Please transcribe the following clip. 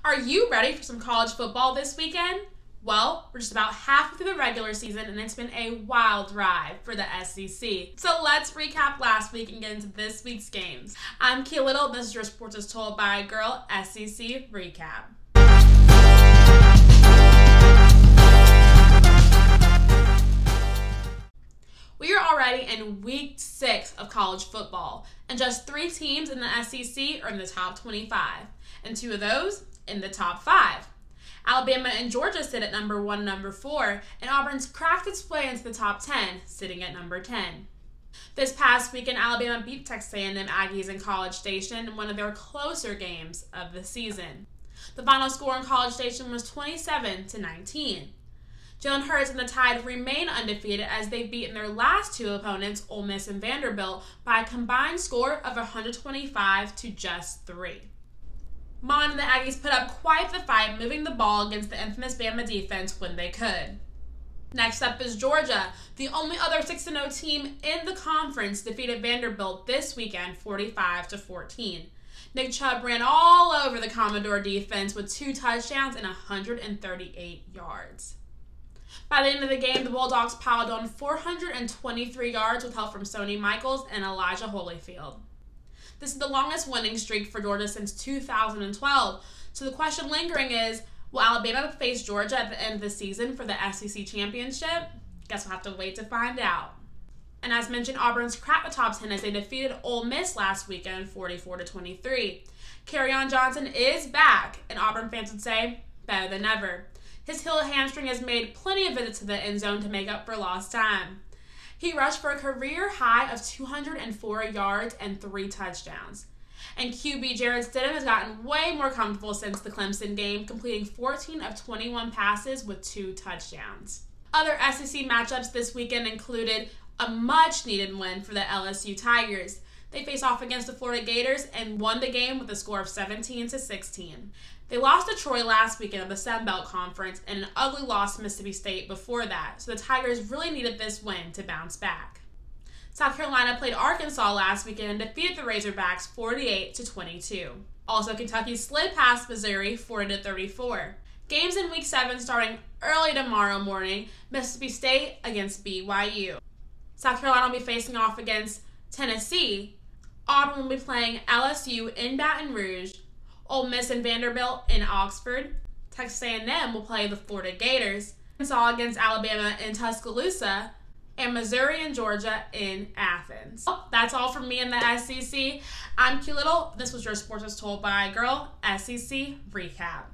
Are you ready for some college football this weekend? Well, we're just about halfway through the regular season and it's been a wild ride for the SEC. So let's recap last week and get into this week's games. I'm Key Little, this is your Sports as Told by a Girl SEC recap. We are already in week 6 of college football, and just 3 teams in the SEC are in the top 25, and 2 of those in the top 5. Alabama and Georgia sit at number 1 and number 4, and Auburn's cracked its way into the top 10, sitting at number 10. This past weekend, Alabama beat Texas A&M Aggies in College Station in one of their closer games of the season. The final score in College Station was 27-19. Jalen Hurts and the Tide remain undefeated as they've beaten their last 2 opponents, Ole Miss and Vanderbilt, by a combined score of 125 to just 3. Mon and the Aggies put up quite the fight, moving the ball against the infamous Bama defense when they could. Next up is Georgia. The only other 6-0 team in the conference defeated Vanderbilt this weekend 45-14. Nick Chubb ran all over the Commodore defense with 2 touchdowns and 138 yards. By the end of the game, the Bulldogs piled on 423 yards with help from Sony Michaels and Elijah Holyfield. This is the longest winning streak for Georgia since 2012, so the question lingering is, will Alabama face Georgia at the end of the season for the SEC championship? Guess we'll have to wait to find out. And as mentioned, Auburn's cracked the top 10 as they defeated Ole Miss last weekend 44-23. Kerryon Johnson is back, and Auburn fans would say, better than ever. His heel hamstring has made plenty of visits to the end zone to make up for lost time. He rushed for a career high of 204 yards and 3 touchdowns. And QB Jarrett Stidham has gotten way more comfortable since the Clemson game, completing 14 of 21 passes with 2 touchdowns. Other SEC matchups this weekend included a much-needed win for the LSU Tigers. They faced off against the Florida Gators and won the game with a score of 17-16. They lost to Troy last weekend of the Sun Belt Conference and an ugly loss to Mississippi State before that, so the Tigers really needed this win to bounce back. South Carolina played Arkansas last weekend and defeated the Razorbacks 48-22. Also, Kentucky slid past Missouri 40-34. Games in Week 7 starting early tomorrow morning, Mississippi State against BYU. South Carolina will be facing off against Tennessee. Auburn will be playing LSU in Baton Rouge. Ole Miss and Vanderbilt in Oxford. Texas A&M will play the Florida Gators. Arkansas against Alabama in Tuscaloosa. And Missouri and Georgia in Athens. Well, that's all from me in the SEC. I'm Q Little. This was your Sports as Told by a Girl SEC recap.